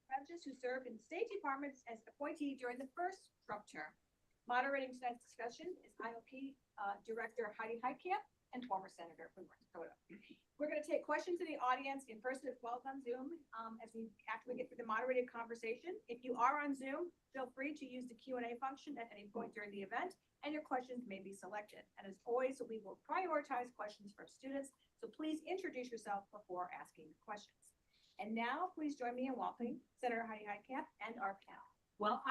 Strategist who served in state departments as appointee during the first Trump term. Moderating tonight's discussion is IOP Director Heidi Heitkamp and former Senator from North Dakota. We're going to take questions in the audience in person as well as on Zoom after we get through the moderated conversation. If you are on Zoom, feel free to use the Q&A function at any point during the event, and your questions may be selected. And as always, we will prioritize questions from students, so please introduce yourself before asking questions. And now, please join me in welcoming Senator Heidi Heitkamp and our panel. Well,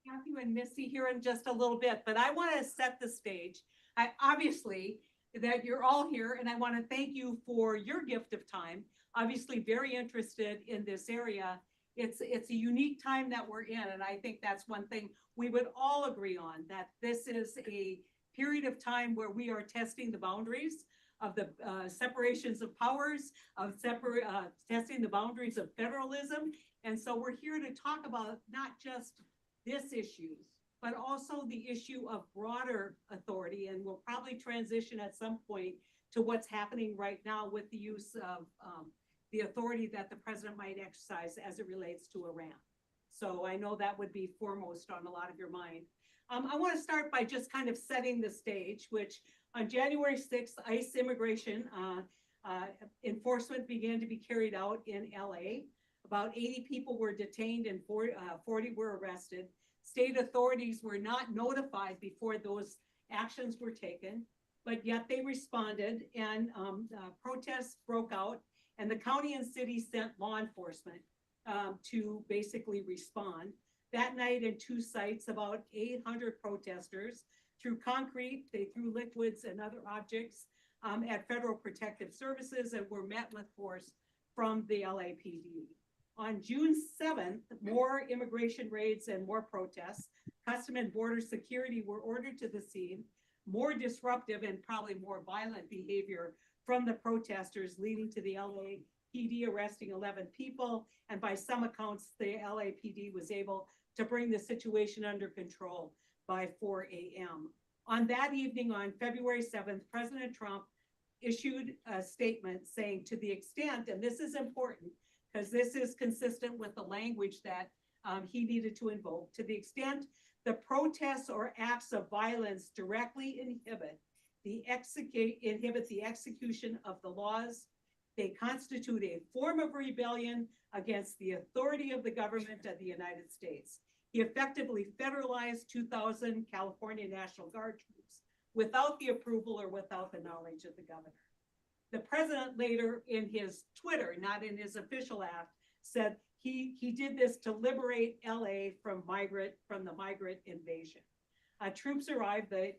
Matthew and Missy here in just a little bit, but I want to set the stage. Obviously, that you're all here, and I want to thank you for your gift of time. Obviously, very interested in this area. It's a unique time that we're in, and I think that's one thing we would all agree on, that this is a period of time where we are testing the boundaries of the separations of powers, testing the boundaries of federalism. And so we're here to talk about not just this issues, but also the issue of broader authority. And we'll probably transition at some point to what's happening right now with the use of the authority that the president might exercise as it relates to Iran. So I know that would be foremost on a lot of your mind. I want to start by just kind of setting the stage, which on January 6th, ICE immigration enforcement began to be carried out in LA. About 80 people were detained and 40 were arrested. State authorities were not notified before those actions were taken, but yet they responded, and protests broke out, and the county and city sent law enforcement to basically respond. That night in two sites, about 800 protesters threw concrete, they threw liquids and other objects at Federal Protective Services and were met with force from the LAPD. On June 7th, more immigration raids and more protests. Customs and Border Security were ordered to the scene. More disruptive and probably more violent behavior from the protesters, leading to the LAPD arresting 11 people. And by some accounts, the LAPD was able to bring the situation under control by 4 a.m. On that evening, on February 7th, President Trump issued a statement saying, to the extent, and this is important, because this is consistent with the language that he needed to invoke, to the extent the protests or acts of violence directly inhibit the execution of the laws, they constitute a form of rebellion against the authority of the government of the United States. He effectively federalized 2,000 California National Guard troops without the approval or without the knowledge of the governor. The president later in his Twitter, not in his official act, said he did this to liberate LA from the migrant invasion. Troops arrived, the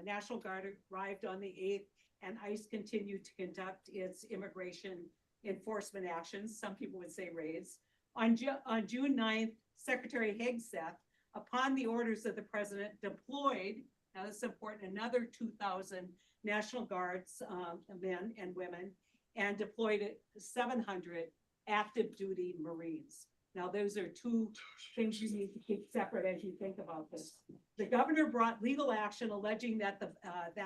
National Guard arrived on the 8th, and ICE continued to conduct its immigration enforcement actions. Some people would say raids. On June 9th, Secretary Hegseth, upon the orders of the president, deployed, now this is important, another 2,000 National Guards men and women, and deployed 700 active duty Marines. Now, those are two things you need to keep separate as you think about this. The governor brought legal action alleging that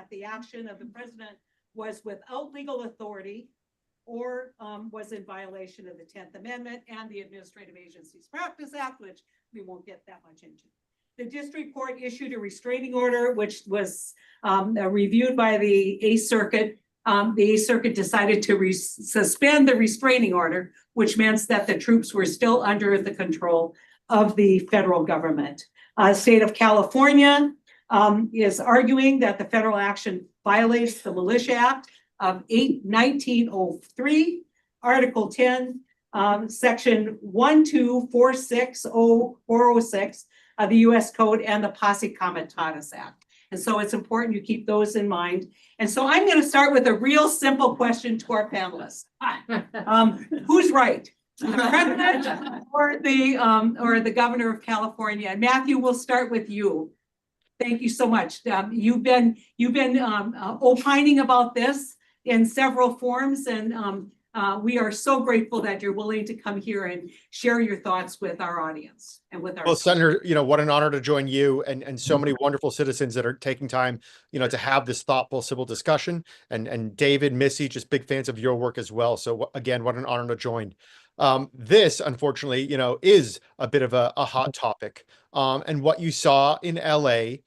the action of the president was without legal authority or was in violation of the 10th Amendment and the Administrative Agencies Practice Act, which we won't get that much into. The district court issued a restraining order, which was reviewed by the 8th Circuit. The 8th Circuit decided to suspend the restraining order, which meant that the troops were still under the control of the federal government. State of California is arguing that the federal action violates the Militia Act of 1903, Article 10, Section 12460 of the U.S. Code and the Posse Comitatus Act. And so it's important you keep those in mind. And so I'm going to start with a real simple question to our panelists. Who's right? The president or the governor of California? And Matthew, we'll start with you. Thank you so much. You've been opining about this in several forms, and we are so grateful that you're willing to come here and share your thoughts with our audience and with our. Well, Senator, what an honor to join you and so many wonderful citizens that are taking time, to have this thoughtful civil discussion. And David, Missy, just big fans of your work as well. So again, what an honor to join. This, unfortunately, is a bit of a hot topic. And what you saw in LA,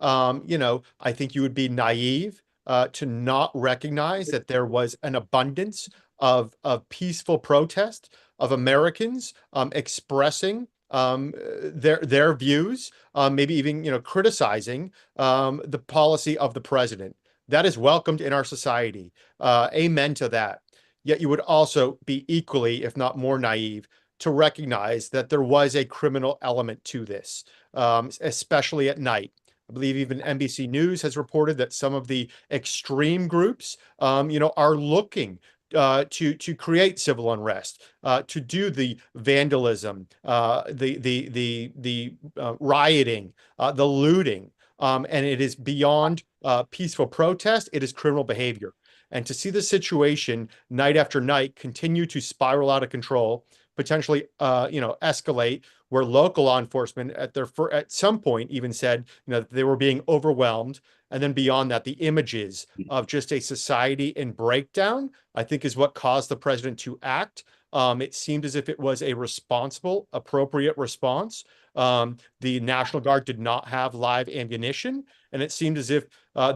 I think you would be naive to not recognize that there was an abundance of peaceful protest of Americans expressing their views, maybe even criticizing the policy of the president. That is welcomed in our society. Amen to that. Yet you would also be equally, if not more naive, to recognize that there was a criminal element to this, especially at night. I believe even NBC News has reported that some of the extreme groups, are looking to create civil unrest, to do the vandalism, the rioting, the looting, and it is beyond peaceful protest. It is criminal behavior. And to see the situation night after night continue to spiral out of control, potentially, escalate, where local law enforcement at some point even said, that they were being overwhelmed. And then beyond that, the images of just a society in breakdown, I think, is what caused the president to act. It seemed as if it was a responsible, appropriate response. The National Guard did not have live ammunition, and it seemed as if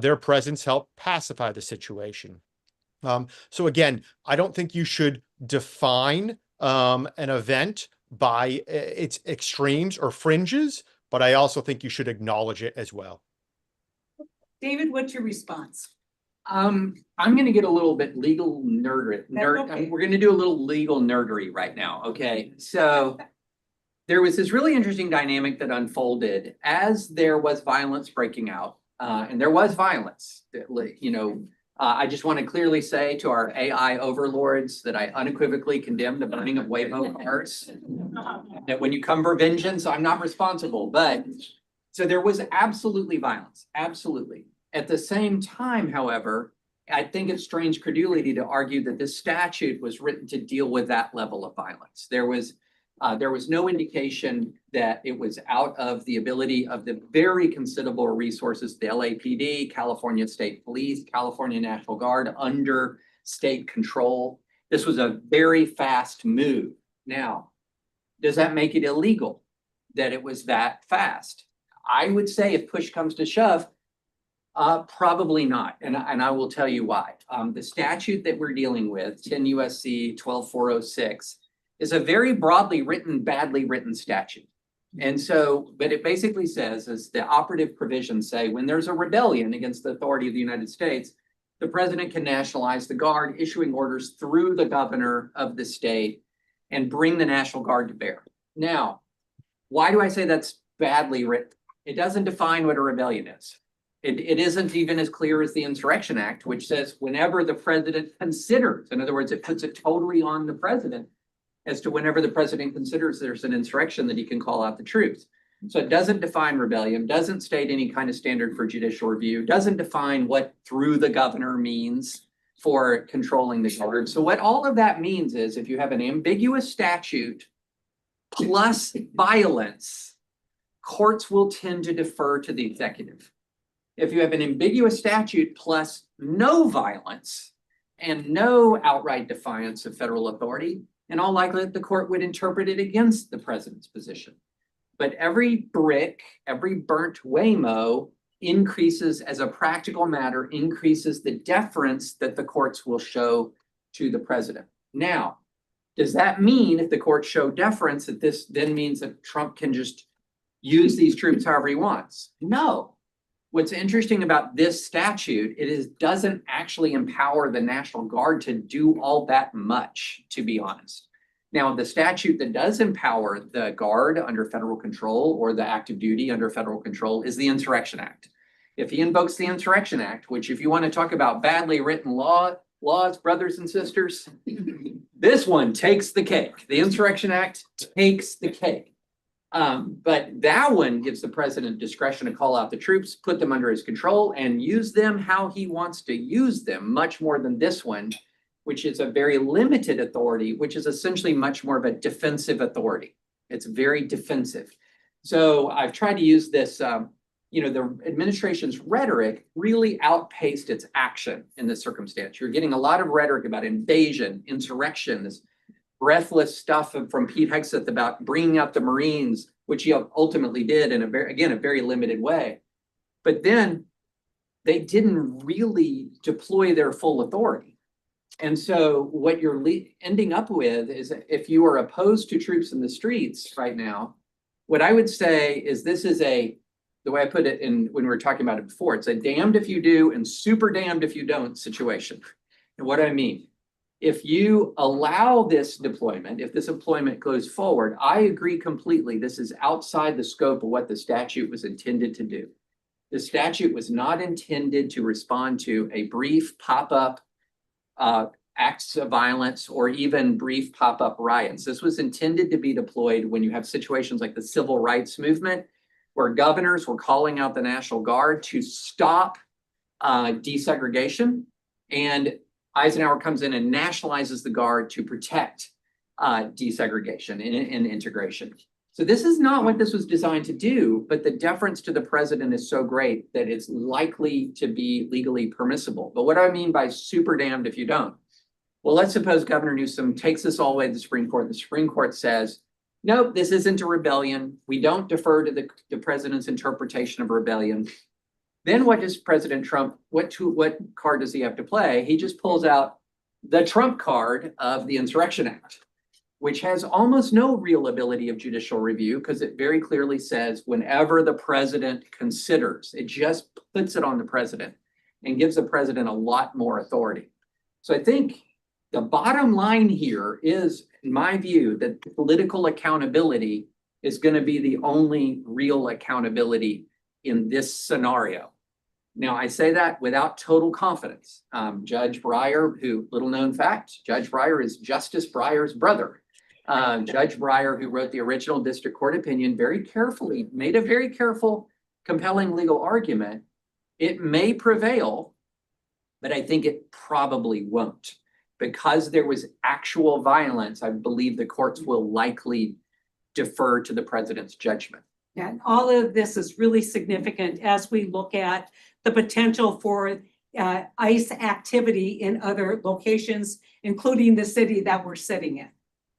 their presence helped pacify the situation. So again, I don't think you should define an event by its extremes or fringes, but I also think you should acknowledge it as well. David, what's your response? I'm going to get a little bit legal Okay. We're going to do a little legal nerdery right now. Okay. So there was this really interesting dynamic that unfolded as there was violence breaking out. And there was violence that, I just want to clearly say to our AI overlords that I unequivocally condemn the burning of Waymo cars. That when you come for vengeance, I'm not responsible. But so there was absolutely violence. Absolutely. At the same time, however, I think it's strange credulity to argue that this statute was written to deal with that level of violence. There was no indication that it was out of the ability of the very considerable resources, the LAPD, California State Police, California National Guard, under state control. This was a very fast move. Now, does that make it illegal that it was that fast? I would say if push comes to shove, probably not. And I will tell you why. The statute that we're dealing with, 10 U.S.C. 12406, is a very broadly written, badly written statute. And so, but it basically says, as the operative provisions say, when there's a rebellion against the authority of the United States, the president can nationalize the Guard, issuing orders through the governor of the state and bring the National Guard to bear. Now, why do I say that's badly written? It doesn't define what a rebellion is. It isn't even as clear as the Insurrection Act, which says whenever the president considers, in other words, it puts it totally on the president as to whenever the president considers there's an insurrection that he can call out the troops. So it doesn't define rebellion, doesn't state any kind of standard for judicial review, doesn't define what through the governor means for controlling the Guard. So what all of that means is if you have an ambiguous statute plus violence, courts will tend to defer to the executive. If you have an ambiguous statute plus no violence and no outright defiance of federal authority, in all likelihood, the court would interpret it against the president's position. But every brick, every burnt Waymo increases, as a practical matter, increases the deference that the courts will show to the president. Now, does that mean if the courts show deference that this then means that Trump can just use these troops however he wants? No. What's interesting about this statute, doesn't actually empower the National Guard to do all that much, to be honest. Now, the statute that does empower the Guard under federal control or the active duty under federal control is the Insurrection Act. If he invokes the Insurrection Act, which if you want to talk about badly written laws, brothers and sisters, this one takes the cake. The Insurrection Act takes the cake. But that one gives the president discretion to call out the troops, put them under his control, and use them how he wants to use them, much more than this one, which is a very limited authority, which is essentially much more of a defensive authority. It's very defensive. So I've tried to use this, the administration's rhetoric really outpaced its action in this circumstance. You're getting a lot of rhetoric about invasion, insurrection, this breathless stuff from Pete Hegseth about bringing out the Marines, which he ultimately did in a very limited way. But then they didn't really deploy their full authority. And so what you're ending up with is, if you are opposed to troops in the streets right now, what I would say is this is the way I put it when we were talking about it before, it's a damned if you do and super damned if you don't situation. And what I mean, if you allow this deployment, if this deployment goes forward, I agree completely. This is outside the scope of what the statute was intended to do. The statute was not intended to respond to a brief pop-up acts of violence or even brief pop-up riots. This was intended to be deployed when you have situations like the civil rights movement, where governors were calling out the National Guard to stop desegregation, and Eisenhower comes in and nationalizes the Guard to protect desegregation and integration. So this is not what this was designed to do, but the deference to the president is so great that it's likely to be legally permissible. But what do I mean by super damned if you don't? Well, let's suppose Governor Newsom takes this all the way to the Supreme Court. The Supreme Court says, nope, this isn't a rebellion. We don't defer to the president's interpretation of rebellion. Then what does President Trump, what card does he have to play? He just pulls out the Trump card of the Insurrection Act, which has almost no real ability of judicial review because it very clearly says whenever the president considers, it just puts it on the president and gives the president a lot more authority. So I think the bottom line here is, in my view, that political accountability is going to be the only real accountability in this scenario. Now, I say that without total confidence. Judge Breyer, little known fact, Judge Breyer is Justice Breyer's brother. Judge Breyer, who wrote the original district court opinion, very carefully made a very careful, compelling legal argument. It may prevail, but I think it probably won't. Because there was actual violence, I believe the courts will likely defer to the president's judgment. Yeah, and all of this is really significant as we look at the potential for ICE activity in other locations, including the city that we're sitting in.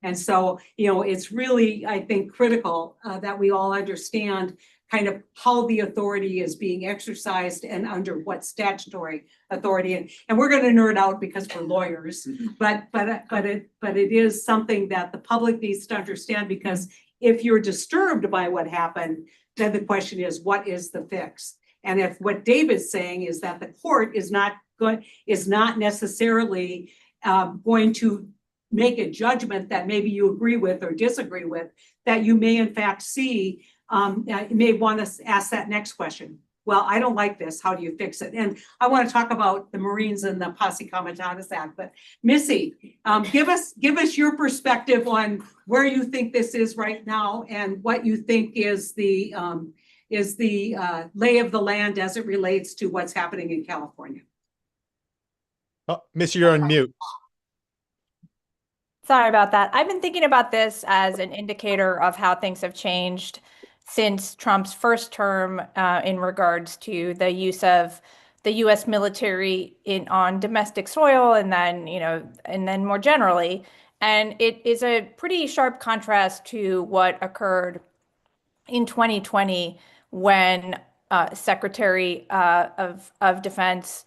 And so, it's really, I think, critical that we all understand kind of how the authority is being exercised and under what statutory authority. And we're going to nerd out because we're lawyers, but it is something that the public needs to understand, because if you're disturbed by what happened, then the question is, what is the fix? And if what David's saying is that the court is not necessarily going to make a judgment that maybe you agree with or disagree with, that you may in fact see, you may want to ask that next question. Well, I don't like this. How do you fix it? And I want to talk about the Marines and the Posse Comitatus Act. But Missy, give us your perspective on where you think this is right now and what you think is the lay of the land as it relates to what's happening in California. Oh, Missy, you're on mute. Sorry about that. I've been thinking about this as an indicator of how things have changed since Trump's first term in regards to the use of the U.S. military on domestic soil, and then, and then more generally. And it is a pretty sharp contrast to what occurred in 2020 when Secretary of Defense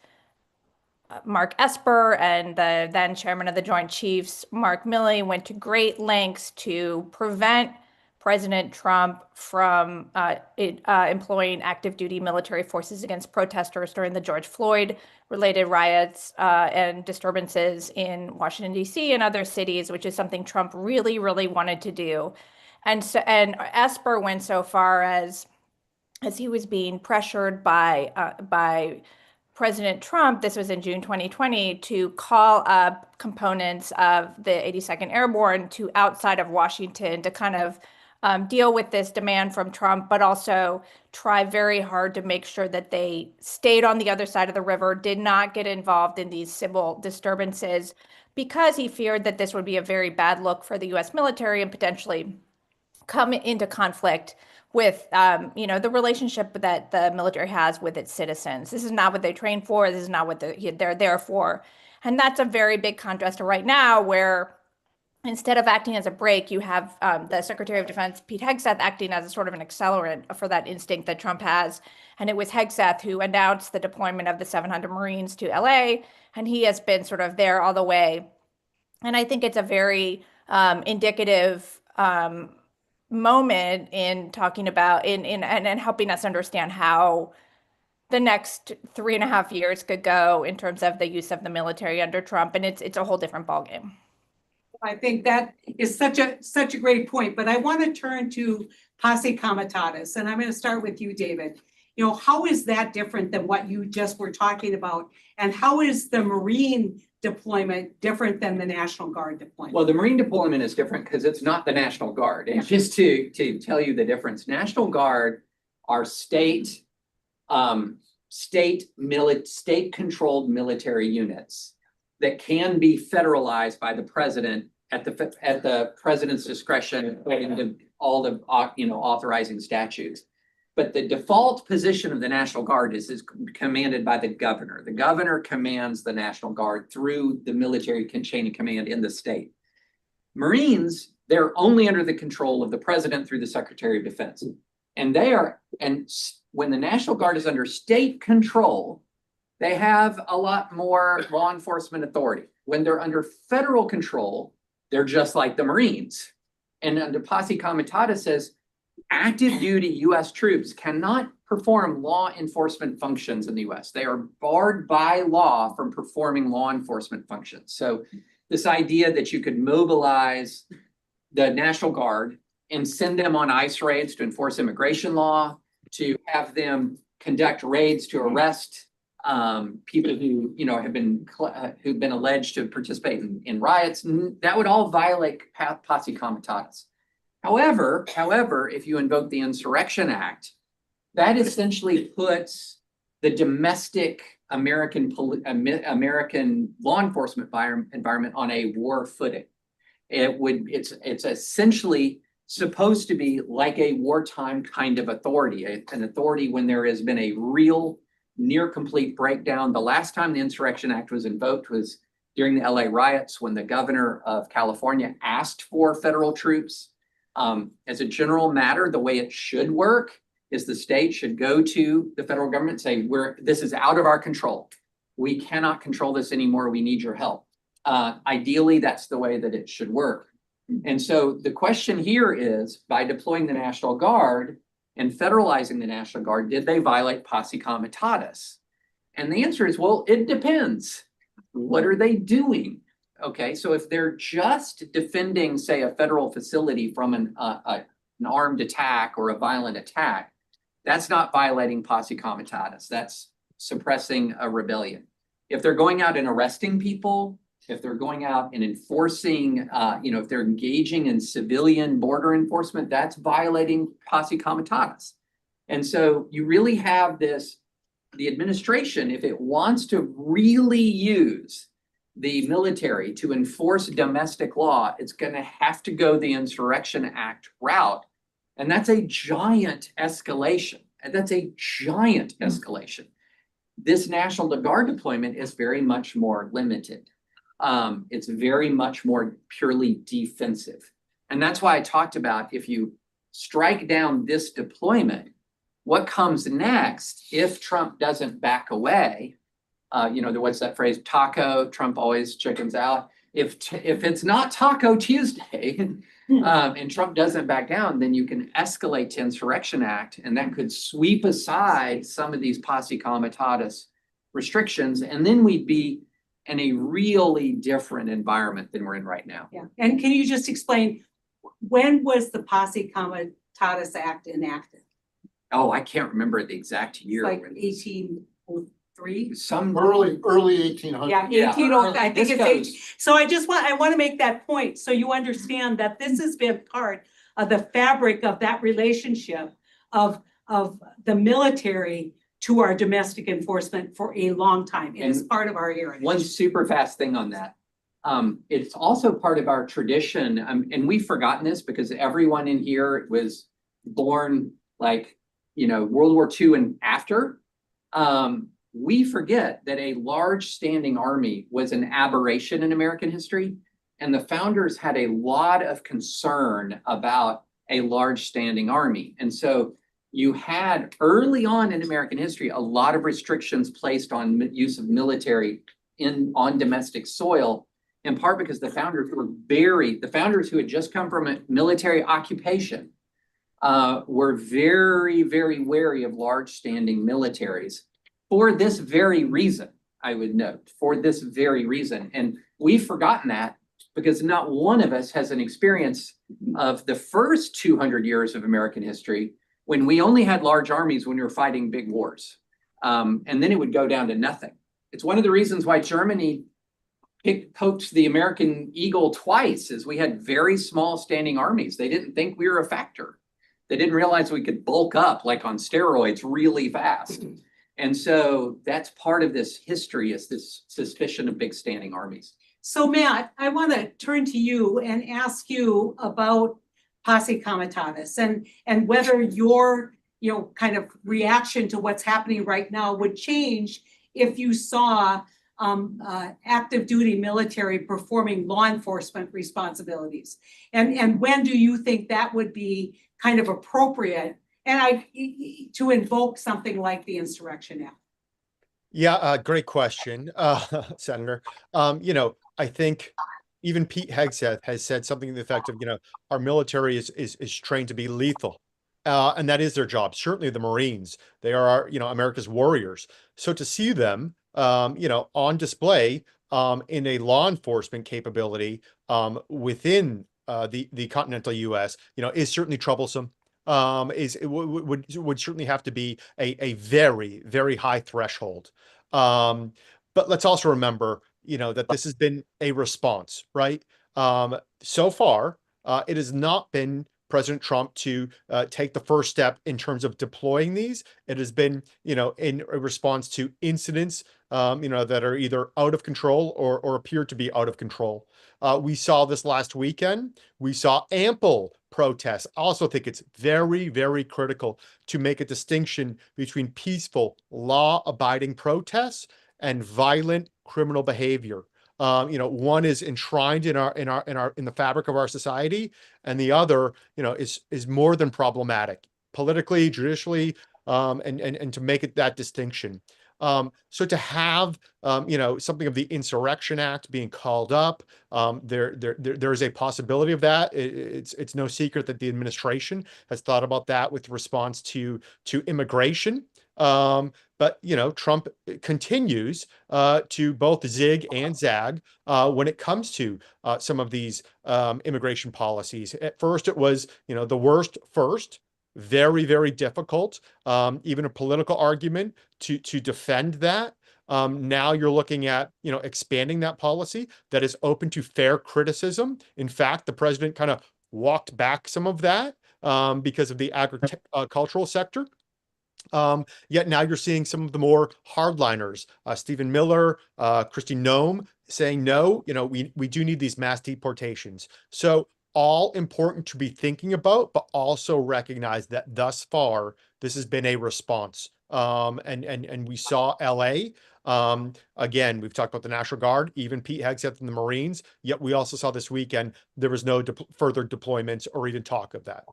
Mark Esper and the then chairman of the Joint Chiefs, Mark Milley, went to great lengths to prevent President Trump from employing active duty military forces against protesters during the George Floyd related riots and disturbances in Washington, D.C. and other cities, which is something Trump really, really wanted to do. And Esper went so far as he was being pressured by President Trump, this was in June 2020, to call up components of the 82nd Airborne to outside of Washington to kind of deal with this demand from Trump, but also try very hard to make sure that they stayed on the other side of the river, did not get involved in these civil disturbances, because he feared that this would be a very bad look for the U.S. military and potentially come into conflict with, the relationship that the military has with its citizens. This is not what they train for. This is not what they're there for. And that's a very big contrast to right now, where instead of acting as a brake, you have the Secretary of Defense, Pete Hegseth, acting as a sort of an accelerant for that instinct that Trump has. And it was Hegseth who announced the deployment of the 700 Marines to LA, and he has been sort of there all the way. And I think it's a very indicative moment in talking about and helping us understand how the next 3.5 years could go in terms of the use of the military under Trump, and it's a whole different ballgame. I think that is such a great point, but I want to turn to posse comitatus, and I'm going to start with you, David. How is that different than what you just were talking about, and how is the Marine deployment different than the National Guard deployment? Well, the Marine deployment is different because it's not the National Guard. And just to tell you the difference, National Guard are state-controlled military units that can be federalized by the president at the president's discretion according to all the authorizing statutes. But the default position of the National Guard is commanded by the governor. The governor commands the National Guard through the military chain of command in the state. Marines, they're only under the control of the president through the Secretary of Defense. And when the National Guard is under state control, they have a lot more law enforcement authority. When they're under federal control, they're just like the Marines. And under posse comitatus says, active duty U.S. troops cannot perform law enforcement functions in the U.S. They are barred by law from performing law enforcement functions. So this idea that you could mobilize the National Guard and send them on ICE raids to enforce immigration law, to have them conduct raids to arrest people who who've been alleged to participate in riots, that would all violate posse comitatus. However, if you invoke the Insurrection Act, that essentially puts the domestic American law enforcement environment on a war footing. It's essentially supposed to be like a wartime kind of authority, an authority when there has been a real near complete breakdown. The last time the Insurrection Act was invoked was during the LA riots, when the governor of California asked for federal troops. As a general matter, the way it should work is the state should go to the federal government and say, this is out of our control. We cannot control this anymore. We need your help. Ideally, that's the way that it should work. And so the question here is, by deploying the National Guard and federalizing the National Guard, did they violate posse comitatus? And the answer is, well, it depends. What are they doing? Okay, so if they're just defending, say, a federal facility from an armed attack or a violent attack, that's not violating posse comitatus. That's suppressing a rebellion. If they're going out and arresting people, if they're going out and enforcing, if they're engaging in civilian border enforcement, that's violating posse comitatus. And so you really have the administration, if it wants to really use the military to enforce domestic law, it's going to have to go the Insurrection Act route. And that's a giant escalation. And that's a giant escalation. This National Guard deployment is very much more limited. It's very much more purely defensive. And that's why I talked about, if you strike down this deployment, what comes next if Trump doesn't back away? What's that phrase? Taco, Trump always chickens out. If it's not Taco Tuesday and Trump doesn't back down, then you can escalate to Insurrection Act, and that could sweep aside some of these posse comitatus restrictions, and then we'd be in a really different environment than we're in right now. Yeah, and can you just explain, when was the Posse Comitatus Act enacted? Oh, I can't remember the exact year. Like when- 1803? Some Early 1800s. Yeah, Yeah, 1803, I think this it's goes- so I want to make that point, so you understand that this has been part of the fabric of that relationship of the military to our domestic enforcement for a long time. It is And part of our heritage. One super fast thing on that. It's also part of our tradition, and we've forgotten this because everyone in here was born World War II and after. We forget that a large standing army was an aberration in American history, and the founders had a lot of concern about a large standing army. And so you had early on in American history a lot of restrictions placed on use of military on domestic soil, in part because the founders who had just come from a military occupation were very, very wary of large standing militaries for this very reason, I would note, for this very reason. And we've forgotten that because not one of us has an experience of the first 200 years of American history when we only had large armies when we were fighting big wars. And then it would go down to nothing. It's one of the reasons why Germany poked the American eagle twice, is we had very small standing armies. They didn't think we were a factor. They didn't realize we could bulk up like on steroids really fast. And so that's part of this history, is this suspicion of big standing armies. So Matt, I want to turn to you and ask you about Posse Comitatus and whether your kind of reaction to what's happening right now would change if you saw active duty military performing law enforcement responsibilities. And when do you think that would be kind of appropriate to invoke something like the Insurrection Act? Yeah, great question, Senator. I think even Pete Hegseth has said something to the effect of, our military is trained to be lethal. And that is their job. Certainly the Marines, they are, America's warriors. So to see them, on display in a law enforcement capability within the continental U.S., is certainly troublesome. It would certainly have to be a very, very high threshold. But let's also remember, that this has been a response, right? So far, it has not been President Trump to take the first step in terms of deploying these. It has been, in a response to incidents, that are either out of control or appear to be out of control. We saw this last weekend. We saw ample protests. I also think it's very, very critical to make a distinction between peaceful, law-abiding protests and violent criminal behavior. One is enshrined in the fabric of our society, and the other, is more than problematic politically, judicially, and to make it that distinction. So to have, something of the Insurrection Act being called up, there is a possibility of that. It's no secret that the administration has thought about that with response to immigration. But Trump continues to both zig and zag when it comes to some of these immigration policies. At first, it was the worst first. Very, very difficult, even a political argument to defend that. Now you're looking at, expanding that policy that is open to fair criticism. In fact, the president kind of walked back some of that because of the agricultural sector. Yet now you're seeing some of the more hardliners, Stephen Miller, Kristi Noem, saying, no, we do need these mass deportations. So all important to be thinking about, but also recognize that thus far, this has been a response. And we saw LA. Again, we've talked about the National Guard, even Pete Hegseth and the Marines, yet we also saw this weekend, there was no further deployments or even talk of that.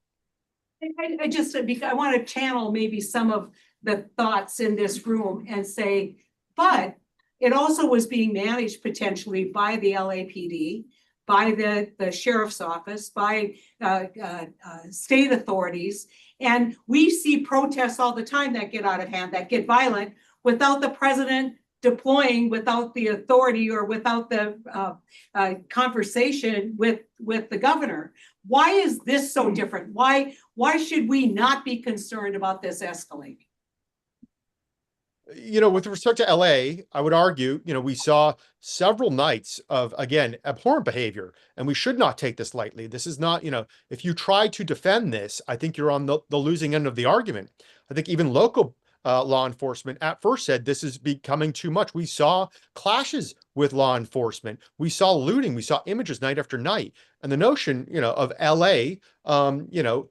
I want to channel maybe some of the thoughts in this room and say, but it also was being managed potentially by the LAPD, by the sheriff's office, by state authorities. And we see protests all the time that get out of hand, that get violent, without the president deploying, without the authority or without the conversation with the governor. Why is this so different? Why should we not be concerned about this escalating? With respect to LA, I would argue, we saw several nights of, again, abhorrent behavior, and we should not take this lightly. This is not, if you try to defend this, I think you're on the losing end of the argument. I think even local law enforcement at first said this is becoming too much. We saw clashes with law enforcement. We saw looting. We saw images night after night. And the notion, of LA,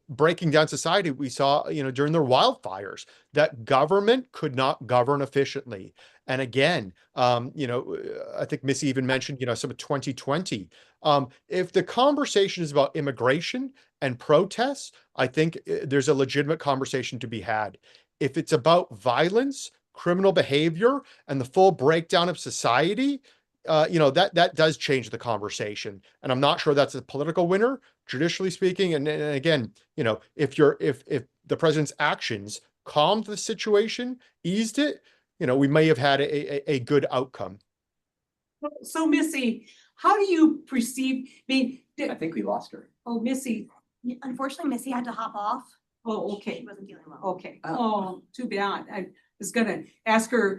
breaking down society, we saw, during the wildfires, that government could not govern efficiently. And again, I think Missy even mentioned, some of 2020. If the conversation is about immigration and protests, I think there's a legitimate conversation to be had. If it's about violence, criminal behavior, and the full breakdown of society, that does change the conversation. And I'm not sure that's a political winner, traditionally speaking. And again, if the president's actions calmed the situation, eased it, we may have had a good outcome. So Missy, how do you perceive, I think we lost her. Oh, Missy. Unfortunately, Missy had to hop off. Oh, okay. She wasn't feeling well. Okay. Oh, too bad. I was gonna ask her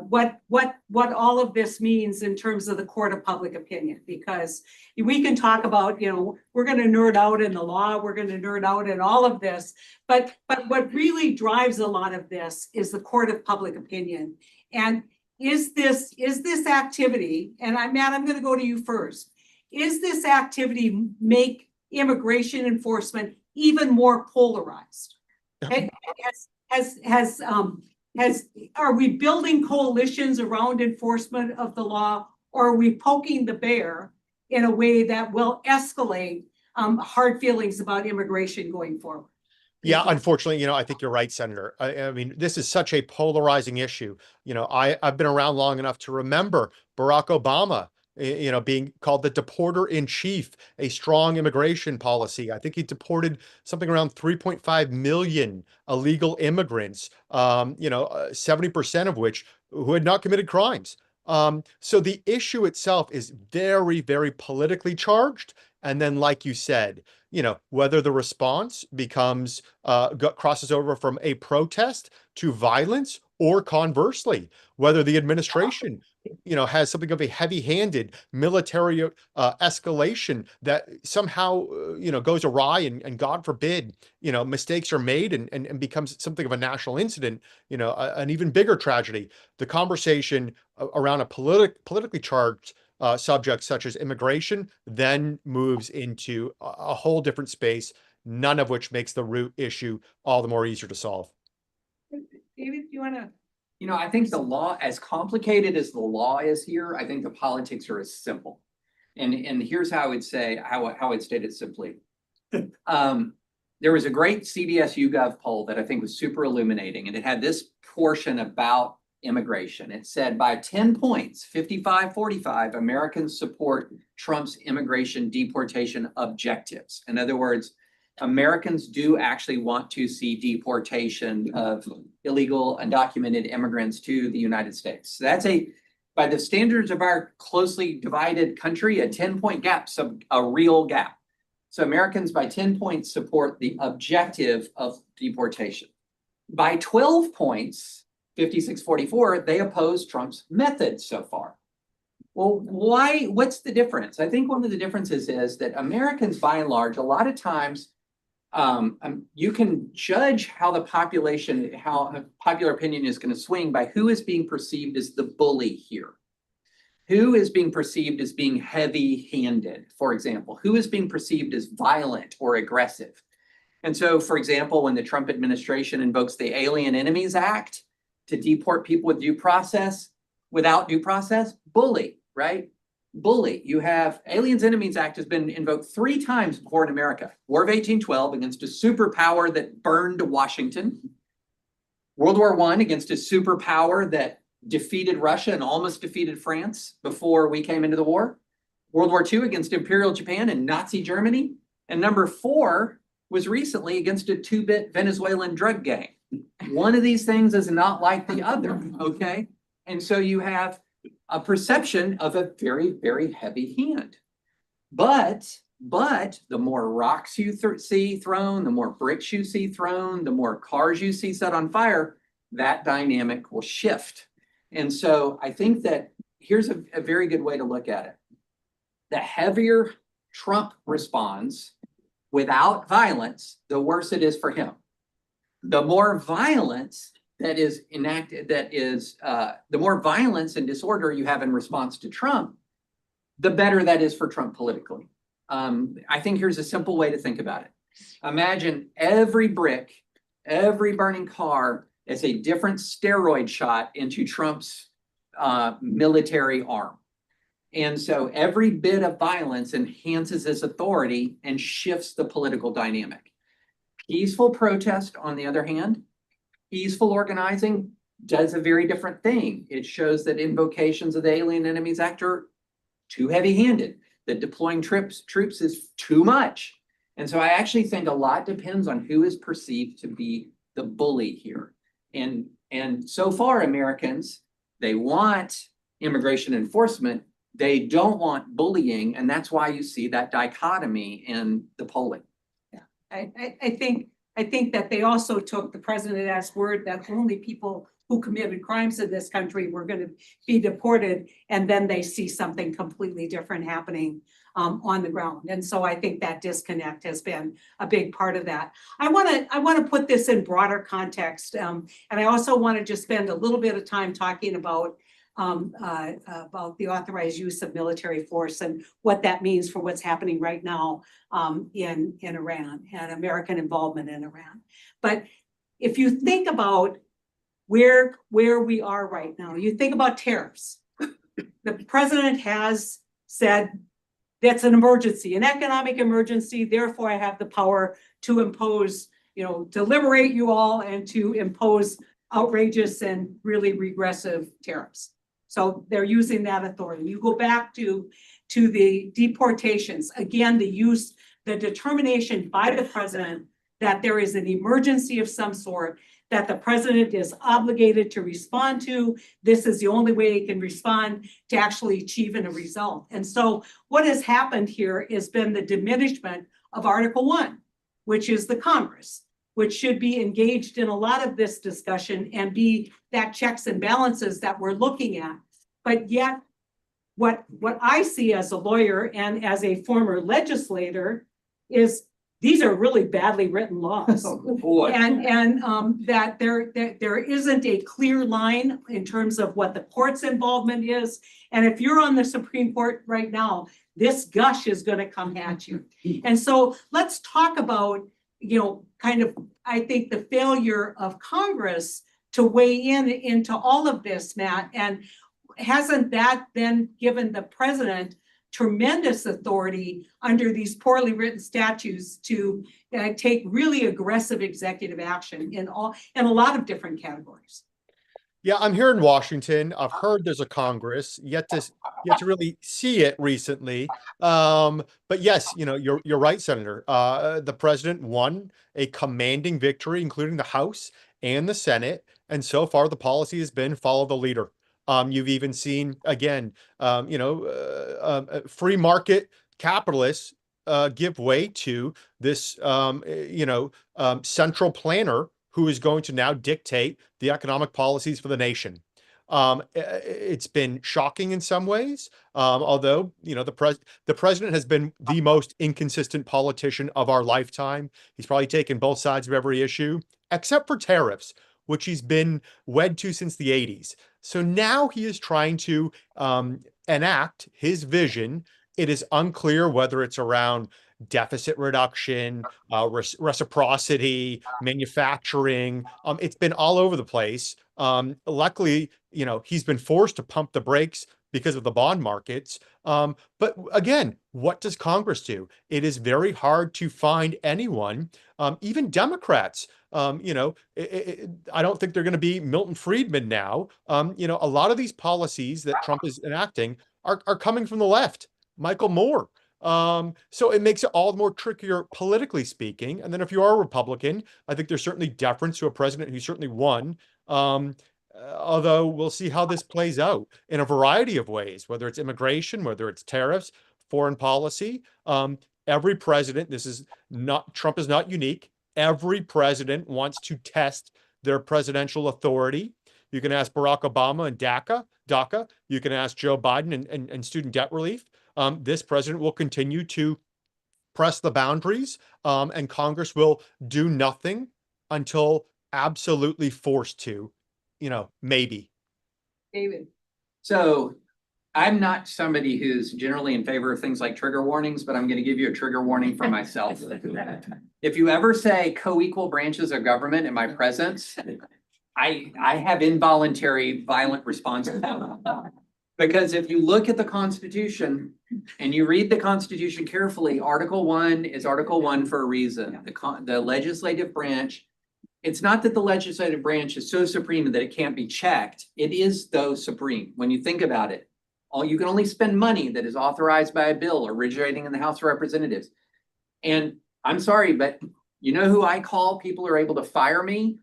what all of this means in terms of the court of public opinion, because we can talk about, we're gonna nerd out in the law, we're gonna nerd out in all of this, but what really drives a lot of this is the court of public opinion. And is this activity, and Matt, I'm gonna go to you first. Is this activity make immigration enforcement even more polarized? Are we building coalitions around enforcement of the law, or are we poking the bear in a way that will escalate hard feelings about immigration going forward? Yeah, unfortunately, I think you're right, Senator. I mean, this is such a polarizing issue. I've been around long enough to remember Barack Obama, being called the deporter in chief, a strong immigration policy. I think he deported something around 3.5 million illegal immigrants, 70% of which who had not committed crimes. So the issue itself is very, very politically charged. And then, like you said, whether the response becomes, crosses over from a protest to violence, or conversely, whether the administration, has something of a heavy-handed military escalation that somehow, goes awry and God forbid, mistakes are made and becomes something of a national incident, an even bigger tragedy. The conversation around a politically charged subject such as immigration then moves into a whole different space, none of which makes the root issue all the more easier to solve. David, do you want to? I think the law, as complicated as the law is here, I think the politics are as simple. And here's how I would say, how I'd state it simply. There was a great CBS YouGov poll that I think was super illuminating, and it had this portion about immigration. It said by 10 points, 55-45, Americans support Trump's immigration deportation objectives. In other words, Americans do actually want to see deportation of illegal undocumented immigrants to the United States. So that's by the standards of our closely divided country, a 10-point gap, a real gap. So Americans by 10 points support the objective of deportation. By 12 points, 56-44, they oppose Trump's method so far. Well, why? What's the difference? I think one of the differences is that Americans, by and large, a lot of times, you can judge how popular opinion is going to swing by who is being perceived as the bully here. Who is being perceived as being heavy-handed, for example? Who is being perceived as violent or aggressive? And so, for example, when the Trump administration invokes the Alien Enemies Act to deport people with due process, without due process, bully, right? Bully. You have Aliens Enemies Act has been invoked 3 times before in America. War of 1812 against a superpower that burned Washington. World War I against a superpower that defeated Russia and almost defeated France before we came into the war. World War II against Imperial Japan and Nazi Germany. And number 4 was recently against a 2-bit Venezuelan drug gang. One of these things is not like the other, okay? And so you have a perception of a very, very heavy hand. But the more rocks you see thrown, the more bricks you see thrown, the more cars you see set on fire, that dynamic will shift. And so I think that here's a very good way to look at it. The heavier Trump responds without violence, the worse it is for him. The more violence that is enacted, the more violence and disorder you have in response to Trump, the better that is for Trump politically. I think here's a simple way to think about it. Imagine every brick, every burning car is a different steroid shot into Trump's military arm. And so every bit of violence enhances his authority and shifts the political dynamic. Peaceful protest, on the other hand, peaceful organizing does a very different thing. It shows that invocations of the Alien Enemies Act are too heavy-handed, that deploying troops is too much. And so I actually think a lot depends on who is perceived to be the bully here. And so far, Americans, they want immigration enforcement. They don't want bullying. And that's why you see that dichotomy in the polling. Yeah, I think that they also took the president as word that only people who committed crimes in this country were going to be deported, and then they see something completely different happening on the ground. And so I think that disconnect has been a big part of that. I want to put this in broader context, and I also want to just spend a little bit of time talking about the authorized use of military force and what that means for what's happening right now in Iran and American involvement in Iran. But if you think about where we are right now, you think about tariffs. The president has said that's an emergency, an economic emergency. Therefore, I have the power to impose, to liberate you all and to impose outrageous and really regressive tariffs. So they're using that authority. You go back to the deportations. Again, the determination by the president that there is an emergency of some sort that the president is obligated to respond to. This is the only way he can respond to actually achieving a result. And so what has happened here has been the diminishment of Article 1, which is the Congress, which should be engaged in a lot of this discussion and be that checks and balances that we're looking at. But yet, what I see as a lawyer and as a former legislator is these are really badly written laws. Oh, boy. And that there isn't a clear line in terms of what the court's involvement is. And if you're on the Supreme Court right now, this gush is going to come at you. And so let's talk about, kind of, I think, the failure of Congress to weigh into all of this, Matt. And hasn't that then given the president tremendous authority under these poorly written statutes to take really aggressive executive action in a lot of different categories? Yeah, I'm here in Washington. I've heard there's a Congress, yet to really see it recently. But yes, you're right, Senator. The president won a commanding victory, including the House and the Senate. And so far, the policy has been follow the leader. You've even seen, again, free market capitalists give way to this, central planner who is going to now dictate the economic policies for the nation. It's been shocking in some ways, although, the president has been the most inconsistent politician of our lifetime. He's probably taken both sides of every issue, except for tariffs, which he's been wed to since the 80s. So now he is trying to enact his vision. It is unclear whether it's around deficit reduction, reciprocity, manufacturing. It's been all over the place. Luckily, he's been forced to pump the brakes because of the bond markets. But again, what does Congress do? It is very hard to find anyone, even Democrats. I don't think they're going to be Milton Friedman now. A lot of these policies that Trump is enacting are coming from the left. Michael Moore. So it makes it all the more trickier politically speaking. And then if you are a Republican, I think there's certainly deference to a president who certainly won. Although we'll see how this plays out in a variety of ways, whether it's immigration, whether it's tariffs, foreign policy. Every president, Trump is not unique. Every president wants to test their presidential authority. You can ask Barack Obama and DACA. You can ask Joe Biden and student debt relief. This president will continue to press the boundaries, and Congress will do nothing until absolutely forced to, maybe. David. So I'm not somebody who's generally in favor of things like trigger warnings, but I'm going to give you a trigger warning for myself. If you ever say co-equal branches of government in my presence, I have involuntary violent responses. Because if you look at the Constitution and you read the Constitution carefully, Article 1 is Article 1 for a reason. The legislative branch, it's not that the legislative branch is so supreme that it can't be checked. It is, though, supreme. When you think about it, you can only spend money that is authorized by a bill originating in the House of Representatives. And I'm sorry, but you know who I call people who are able to fire me?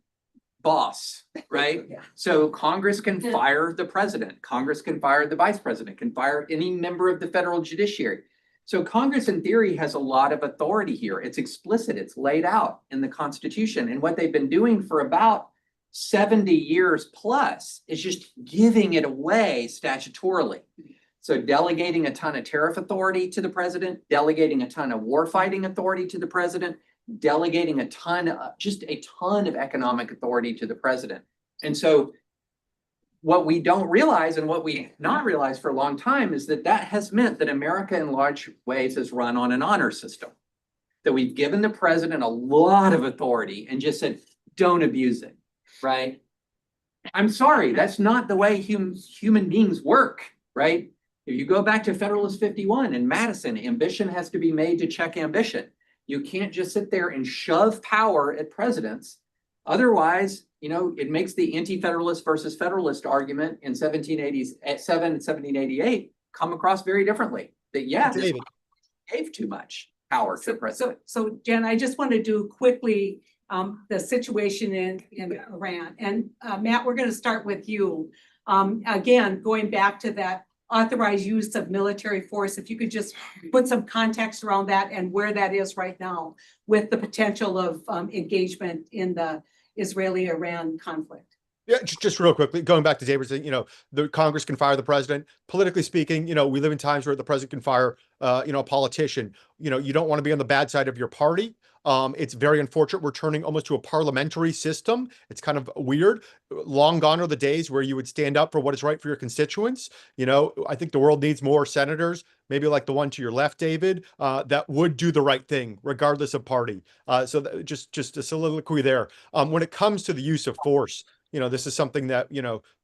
Boss, right? Yeah. So Congress can fire the president. Congress can fire the vice president, can fire any member of the federal judiciary. So Congress, in theory, has a lot of authority here. It's explicit. It's laid out in the Constitution. And what they've been doing for about 70 years plus is just giving it away statutorily. So delegating a ton of tariff authority to the president, delegating a ton of warfighting authority to the president, delegating just a ton of economic authority to the president. And so what we don't realize and what we not realized for a long time is that has meant that America in large ways is run on an honor system, that we've given the president a lot of authority and just said, don't abuse it, right? I'm sorry, that's not the way human beings work, right? If you go back to Federalist 51 in Madison, ambition has to be made to check ambition. You can't just sit there and shove power at presidents. Otherwise, it makes the anti-federalist versus federalist argument in 1787 and 1788 come across very differently. That this gave too much power to the president. So Jen, I just want to do quickly the situation in Iran. And Matt, we're going to start with you. Again, going back to that authorized use of military force, if you could just put some context around that and where that is right now with the potential of engagement in the Israeli-Iran conflict. Yeah, just real quickly, going back to David's, the Congress can fire the president. Politically speaking, we live in times where the president can fire, a politician. You don't want to be on the bad side of your party. It's very unfortunate. We're turning almost to a parliamentary system. It's kind of weird. Long gone are the days where you would stand up for what is right for your constituents. I think the world needs more senators, maybe like the one to your left, David, that would do the right thing, regardless of party. So just a soliloquy there. When it comes to the use of force, this is something that,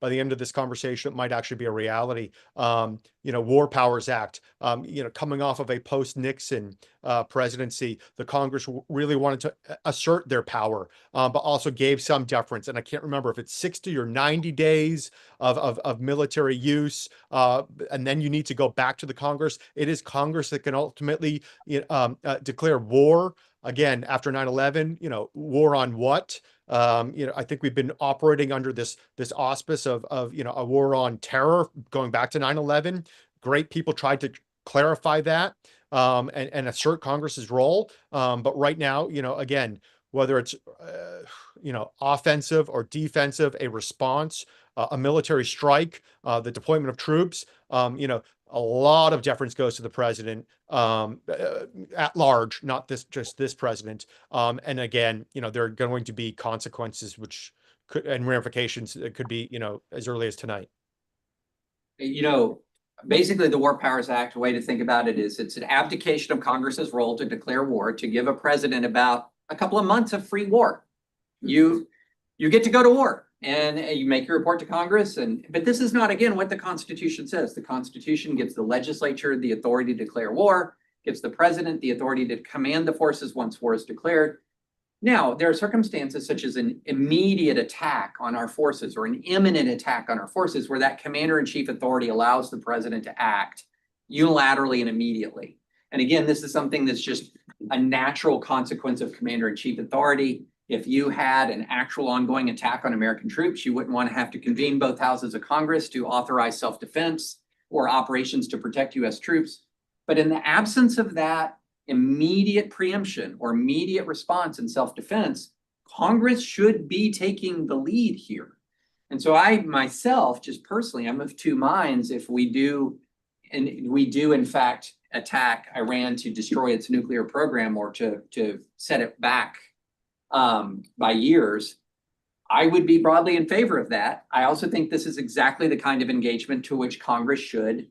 by the end of this conversation, it might actually be a reality. War Powers Act, coming off of a post-Nixon presidency, the Congress really wanted to assert their power, but also gave some deference. And I can't remember if it's 60 or 90 days of military use. And then you need to go back to the Congress. It is Congress that can ultimately declare war. Again, after 9/11, war on what? I think we've been operating under this auspice of a war on terror going back to 9/11. Great people tried to clarify that and assert Congress's role. But right now, again, whether it's offensive or defensive, a response, a military strike, the deployment of troops, a lot of deference goes to the president at large, not just this president. And again, there are going to be consequences which and ramifications that could be, as early as tonight. Basically the War Powers Act, a way to think about it is it's an abdication of Congress's role to declare war, to give a president about a couple of months of free war. You get to go to war and you make your report to Congress. But this is not, again, what the Constitution says. The Constitution gives the legislature the authority to declare war, gives the president the authority to command the forces once war is declared. Now, there are circumstances such as an immediate attack on our forces or an imminent attack on our forces where that commander-in-chief authority allows the president to act unilaterally and immediately. And again, this is something that's just a natural consequence of commander-in-chief authority. If you had an actual ongoing attack on American troops, you wouldn't want to have to convene both houses of Congress to authorize self-defense or operations to protect U.S. troops. But in the absence of that immediate preemption or immediate response in self-defense, Congress should be taking the lead here. And so I myself, just personally, I'm of two minds if we do in fact attack Iran to destroy its nuclear program or to set it back by years. I would be broadly in favor of that. I also think this is exactly the kind of engagement to which Congress should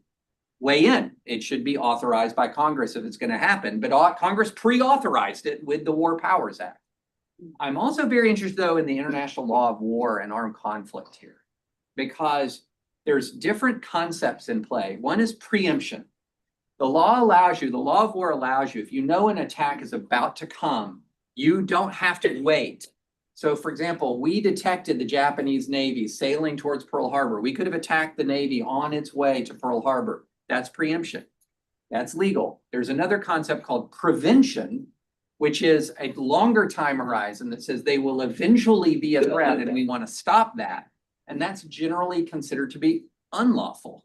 weigh in. It should be authorized by Congress if it's going to happen, but Congress pre-authorized it with the War Powers Act. I'm also very interested, though, in the international law of war and armed conflict here, because there's different concepts in play. One is preemption. The law of war allows you, if you know an attack is about to come, you don't have to wait. So, for example, we detected the Japanese Navy sailing towards Pearl Harbor. We could have attacked the Navy on its way to Pearl Harbor. That's preemption. That's legal. There's another concept called prevention, which is a longer time horizon that says they will eventually be a threat and we want to stop that. And that's generally considered to be unlawful.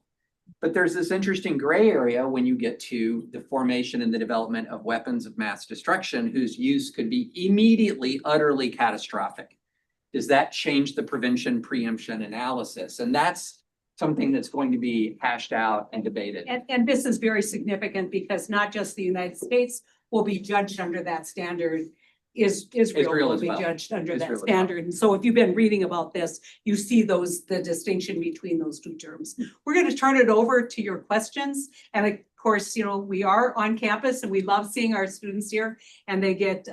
But there's this interesting gray area when you get to the formation and the development of weapons of mass destruction whose use could be immediately, utterly catastrophic. Does that change the prevention preemption analysis? And that's something that's going to be hashed out and debated. And this is very significant because not just the United States will be judged under that standard, Israel will be judged under that standard. And so if you've been reading about this, you see the distinction between those two terms. We're going to turn it over to your questions. And of course, we are on campus and we love seeing our students here and they get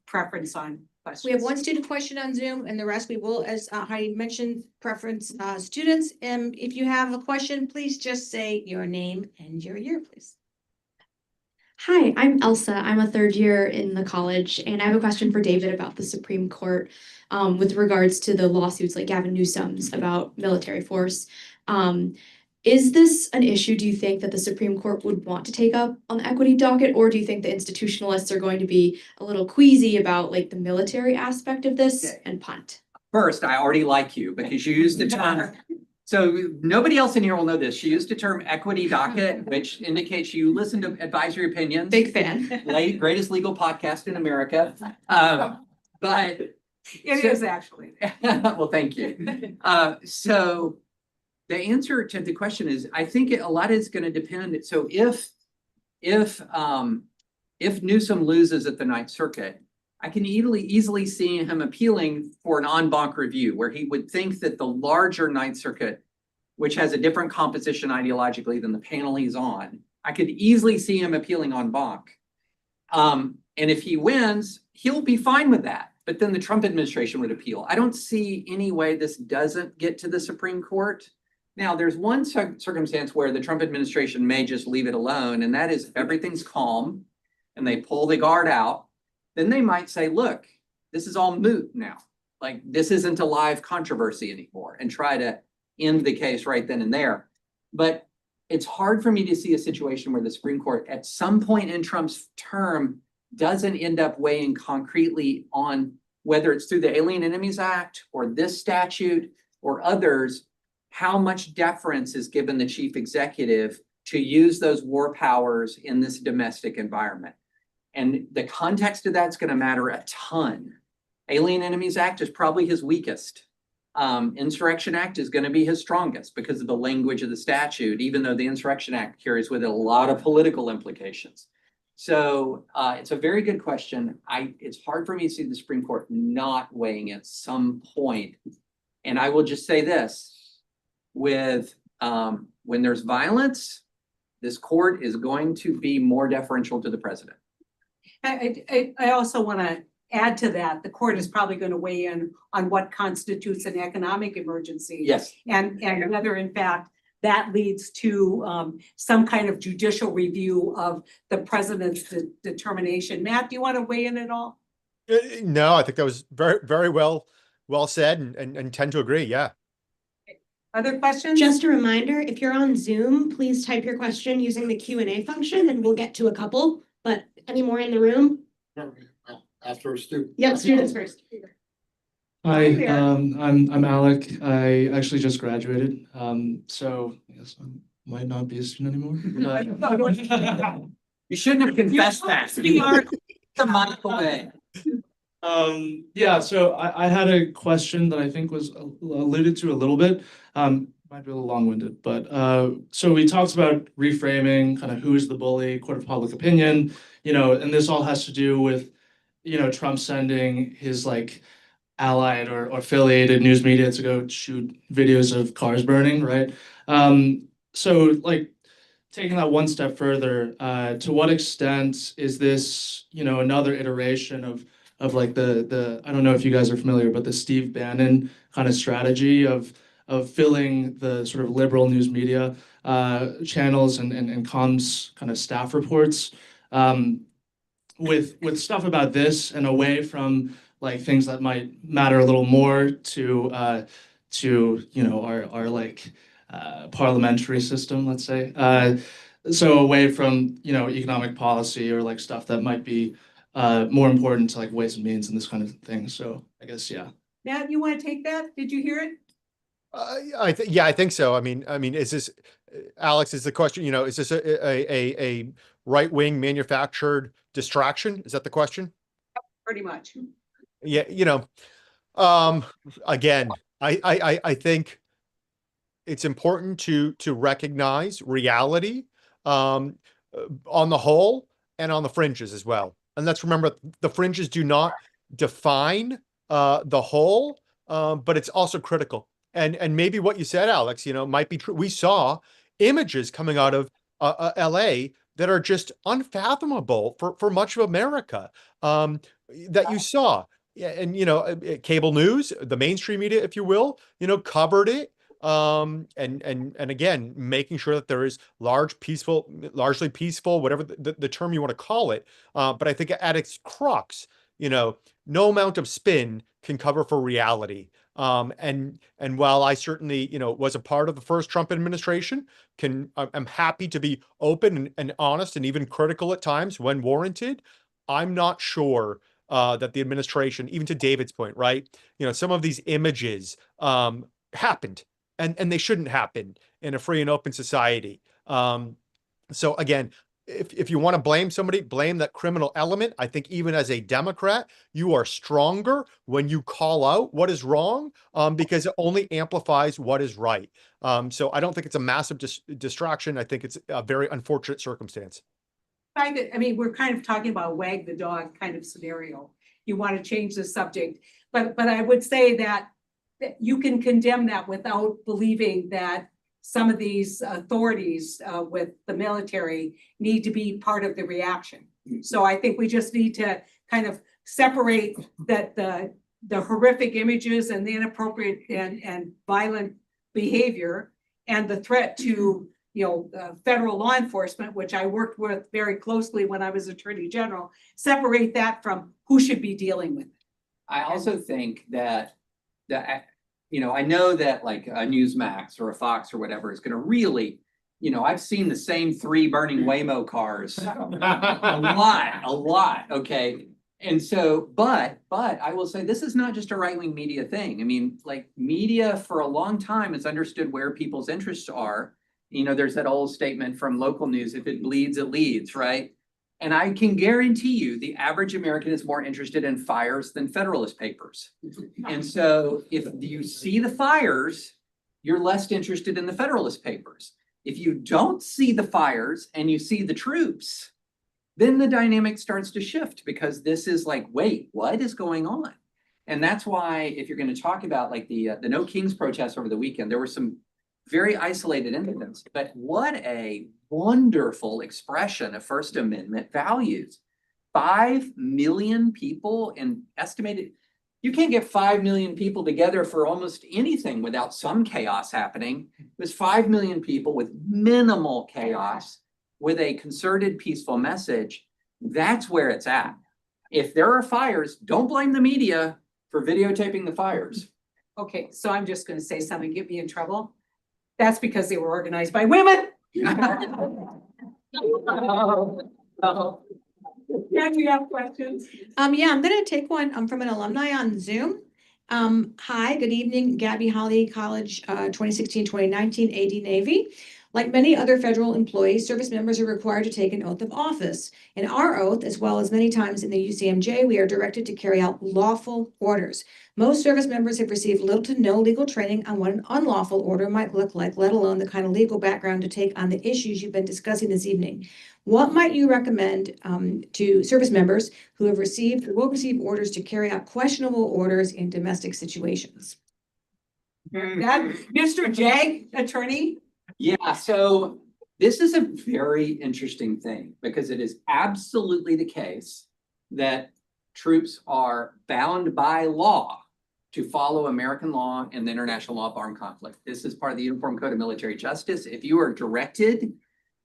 preference on questions. We have one student question on Zoom and the rest we will, as Heidi mentioned, preference students. And if you have a question, please just say your name and your year, please. Hi, I'm Elsa. I'm a third year in the college, and I have a question for David about the Supreme Court with regards to the lawsuits like Gavin Newsom's about military force. Is this an issue, do you think, that the Supreme Court would want to take up on the equity docket, or do you think the institutionalists are going to be a little queasy about like the military aspect of this and punt? First, I already like you because you used the term. So nobody else in here will know this. She used the term equity docket, which indicates you listen to advisory opinions. Big fan. Greatest legal podcast in America. But it is actually. Well, thank you. So the answer to the question is, I think a lot is going to depend. So if Newsom loses at the Ninth Circuit, I can easily see him appealing for an en banc review where he would think that the larger Ninth Circuit, which has a different composition ideologically than the panel he's on, I could easily see him appealing en banc. And if he wins, he'll be fine with that. But then the Trump administration would appeal. I don't see any way this doesn't get to the Supreme Court. Now, there's one circumstance where the Trump administration may just leave it alone, and that is if everything's calm and they pull the guard out, then they might say, look, this is all moot now. Like, this isn't a live controversy anymore, and try to end the case right then and there. But it's hard for me to see a situation where the Supreme Court at some point in Trump's term doesn't end up weighing concretely on whether it's through the Alien Enemies Act or this statute or others, how much deference is given the chief executive to use those war powers in this domestic environment. And the context of that's going to matter a ton. Alien Enemies Act is probably his weakest. Insurrection Act is going to be his strongest because of the language of the statute, even though the Insurrection Act carries with it a lot of political implications. So it's a very good question. It's hard for me to see the Supreme Court not weighing at some point And I will just say this, with, when there's violence, this court is going to be more deferential to the president. I also want to add to that, the court is probably going to weigh in on what constitutes an economic emergency. Yes. And whether in fact that leads to some kind of judicial review of the president's determination. Matt, do you want to weigh in at all? No, I think that was very well said and tend to agree. Yeah. Other questions? Just a reminder, if you're on Zoom, please type your question using the Q&A function and we'll get to a couple, but any more in the room? After a student. Yep, students first. Hi Hi, there. I'm Alec. I actually just graduated. So I guess I might not be a student anymore. but- You shouldn't have confessed that. You are the month away. Yeah, so I had a question that I think was alluded to a little bit. Might be a little long-winded, but so we talked about reframing kind of who is the bully, court of public opinion, and this all has to do with, Trump sending his like allied or affiliated news media to go shoot videos of cars burning, right? So like taking that one step further, to what extent is this, another iteration of like the I don't know if you guys are familiar, but the Steve Bannon kind of strategy of filling the sort of liberal news media channels and comms kind of staff reports with stuff about this and away from like things that might matter a little more to our like parliamentary system, let's say. So away from economic policy or like stuff that might be more important to like ways and means and this kind of thing. So I guess Matt, you want to take that? Did you hear it? Yeah, I think so. I mean, is this, Alex, is the question, is this a right-wing manufactured distraction? Is that the question? Pretty much. Yeah, again, I think it's important to recognize reality on the whole and on the fringes as well. And let's remember the fringes do not define the whole, but it's also critical. And maybe what you said, Alex, might be true. We saw images coming out of LA that are just unfathomable for much of America that you saw. Yeah, and cable news, the mainstream media, if you will, covered it. And again, making sure that there is largely peaceful, whatever the term you want to call it. But I think at its crux, no amount of spin can cover for reality. And while I certainly, was a part of the first Trump administration, I'm happy to be open and honest and even critical at times when warranted. I'm not sure that the administration, even to David's point, right? Some of these images happened and they shouldn't happen in a free and open society. So again, if you want to blame somebody, blame that criminal element. I think even as a Democrat, you are stronger when you call out what is wrong, because it only amplifies what is right. So I don't think it's a massive distraction. I think it's a very unfortunate circumstance. I mean, we're kind of talking about a wag the dog kind of scenario. You want to change the subject, but I would say that you can condemn that without believing that some of these authorities with the military need to be part of the reaction. So I think we just need to kind of separate that the horrific images and the inappropriate and violent behavior and the threat to federal law enforcement, which I worked with very closely when I was Attorney General, separate that from who should be dealing with it. I also think that I know that like a Newsmax or a Fox or whatever is going to really, I've seen the same 3 burning Waymo cars a lot. Okay. And so, but I will say this is not just a right-wing media thing. I mean, like media for a long time has understood where people's interests are. There's that old statement from local news, if it bleeds, it leads, right? And I can guarantee you the average American is more interested in fires than Federalist Papers. And so if you see the fires, you're less interested in the Federalist Papers. If you don't see the fires and you see the troops, then the dynamic starts to shift because this is like, wait, what is going on? And that's why if you're going to talk about like the No Kings protests over the weekend, there were some very isolated incidents, but what a wonderful expression of First Amendment values. 5 million people and estimated, you can't get 5 million people together for almost anything without some chaos happening. It was 5 million people with minimal chaos, with a concerted, peaceful message. That's where it's at. If there are fires, don't blame the media for videotaping the fires. Okay, so I'm just gonna say something, get me in trouble. That's because they were organized by women. Can we have questions? Yeah, I'm gonna take one, from an alumni on Zoom. Hi, good evening, Gabby Holly, College, 2016-2019, AD Navy. Like many other federal employees, service members are required to take an oath of office. In our oath, as well as many times in the UCMJ, we are directed to carry out lawful orders. Most service members have received little to no legal training on what an unlawful order might look like, let alone the kind of legal background to take on the issues you've been discussing this evening. What might you recommend to service members who have received or will receive orders to carry out questionable orders in domestic situations? That, Mr. Jag, attorney? Yeah, so this is a very interesting thing because it is absolutely the case that troops are bound by law to follow American law and the international law of armed conflict. This is part of the Uniform Code of Military Justice. If you are directed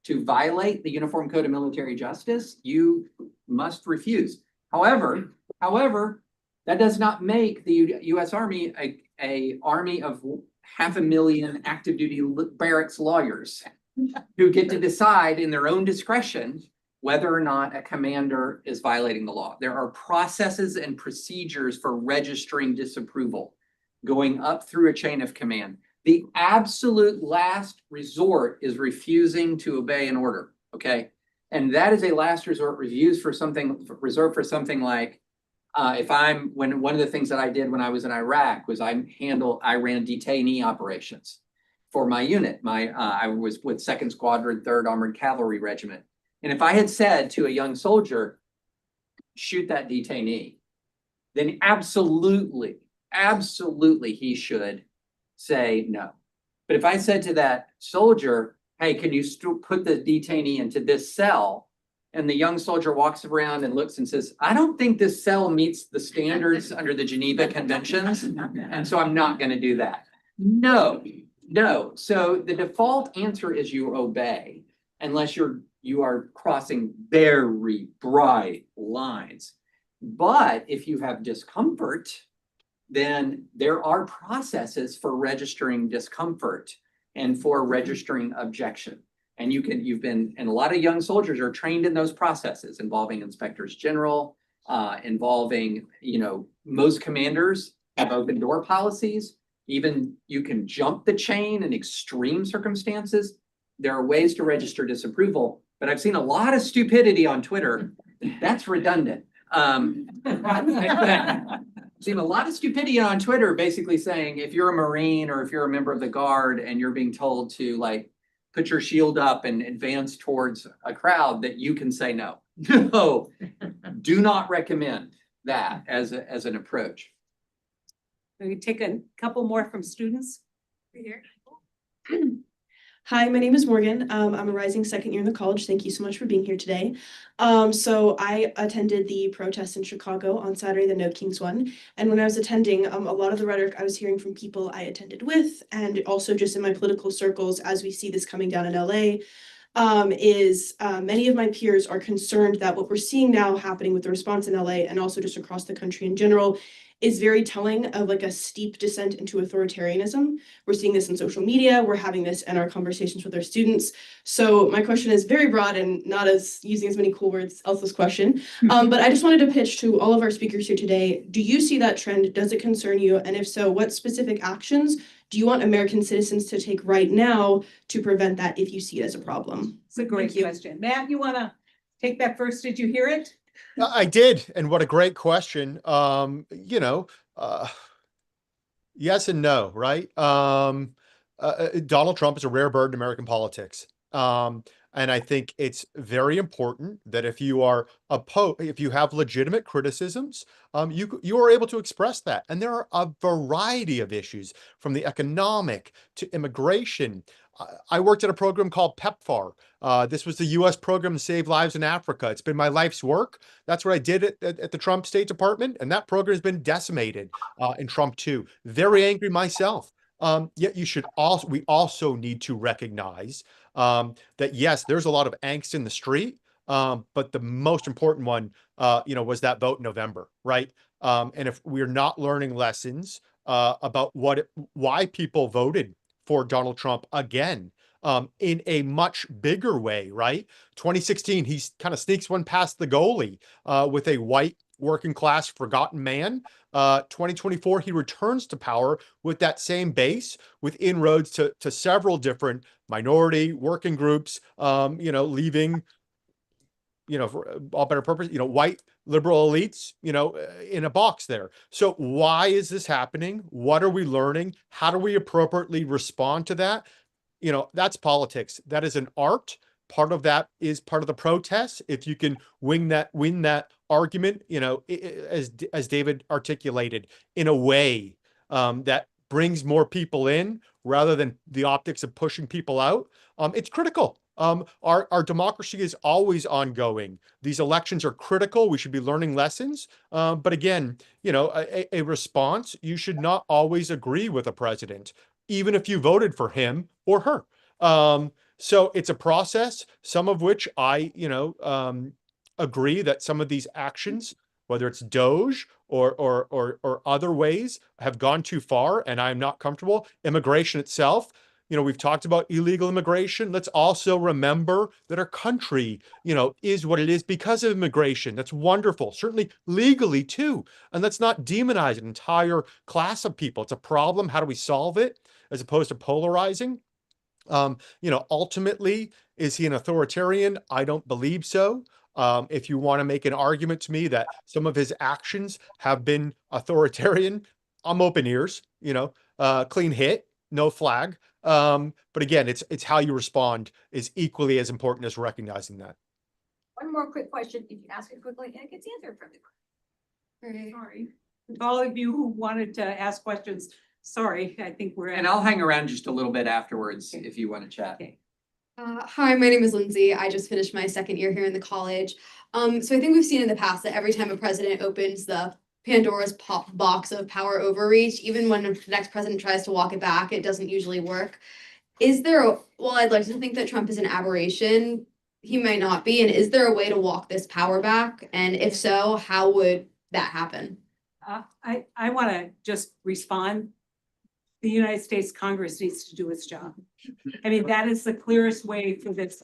to violate the Uniform Code of Military Justice, you must refuse. However, that does not make the U.S. Army a army of 500,000 active duty barracks lawyers who get to decide in their own discretion whether or not a commander is violating the law. There are processes and procedures for registering disapproval going up through a chain of command. The absolute last resort is refusing to obey an order, okay? And that is a last resort reserved for something like, one of the things that I did when I was in Iraq was I ran detainee operations for my unit. I was with 2nd Squadron, 3rd Armored Cavalry Regiment. And if I had said to a young soldier, shoot that detainee, then absolutely he should say no. But if I said to that soldier, hey, can you put the detainee into this cell? And the young soldier walks around and looks and says, I don't think this cell meets the standards under the Geneva Conventions, and so I'm not going to do that. No. So the default answer is you obey, unless you are crossing very bright lines. But if you have discomfort, then there are processes for registering discomfort and for registering objection. And and a lot of young soldiers are trained in those processes involving inspectors general, involving, most commanders have open door policies. Even you can jump the chain in extreme circumstances. There are ways to register disapproval, but I've seen a lot of stupidity on Twitter. That's redundant. Seen a lot of stupidity on Twitter basically saying if you're a Marine or if you're a member of the Guard and you're being told to put your shield up and advance towards a crowd, that you can say no. No, do not recommend that as an approach. We take a couple more from students. Here. Hi, my name is Morgan. I'm a rising second year in the college. Thank you so much for being here today. So I attended the protest in Chicago on Saturday, the No Kings one. And when I was attending, a lot of the rhetoric I was hearing from people I attended with, and also just in my political circles, as we see this coming down in LA, is many of my peers are concerned that what we're seeing now happening with the response in LA and also just across the country in general is very telling of a steep descent into authoritarianism. We're seeing this in social media. We're having this in our conversations with our students. So my question is very broad and not as using as many cool words as Elsa's question. But I just wanted to pitch to all of our speakers here today. Do you see that trend? Does it concern you? And if so, what specific actions do you want American citizens to take right now to prevent that if you see it as a problem? It's a great question. Matt, you want to take that first? Did you hear it? I did, and what a great question. Yes and no, right? Donald Trump is a rare bird in American politics. And I think it's very important that if you are if you have legitimate criticisms, you are able to express that. And there are a variety of issues, from the economic to immigration. I worked at a program called PEPFAR. This was the U.S. program to save lives in Africa. It's been my life's work. That's what I did at the Trump State Department, and that program has been decimated in Trump too. Very angry myself. Yet we also need to recognize that yes, there's a lot of angst in the street, but the most important one, was that vote in November, right? And if we're not learning lessons about why people voted for Donald Trump again, in a much bigger way, right? 2016, he kind of sneaks one past the goalie with a white working class forgotten man. 2024, he returns to power with that same base, with inroads to several different minority working groups, leaving, for all better purpose, white liberal elites, in a box there. So why is this happening? What are we learning? How do we appropriately respond to that? That's politics. That is an art. Part of that is part of the protest. If you can win that argument, as David articulated, in a way that brings more people in rather than the optics of pushing people out, it's critical. Our democracy is always ongoing. These elections are critical. We should be learning lessons. But again, a response, you should not always agree with a president, even if you voted for him or her. So it's a process, some of which I, agree that some of these actions, whether it's Doge or other ways, have gone too far, and I'm not comfortable. Immigration itself, we've talked about illegal immigration. Let's also remember that our country, is what it is because of immigration. That's wonderful, certainly legally too. And let's not demonize an entire class of people. It's a problem. How do we solve it, as opposed to polarizing? Ultimately, is he an authoritarian? I don't believe so. If you want to make an argument to me that some of his actions have been authoritarian, I'm open ears, clean hit, no flag. But again, it's how you respond is equally as important as recognizing that. One more quick question. If you ask it quickly, and it gets answered from the group. Sorry. All of you who wanted to ask questions, sorry, I think we're. And I'll hang around just a little bit afterwards if you want to chat. Okay. Hi, my name is Lindsay. I just finished my second year here in the college. So I think we've seen in the past that every time a president opens the Pandora's box of power overreach, even when the next president tries to walk it back, it doesn't usually work. Well, I'd like to think that Trump is an aberration. He might not be. And is there a way to walk this power back? And if so, how would that happen? I want to just respond. The United States Congress needs to do its job. I mean, that is the clearest way for this.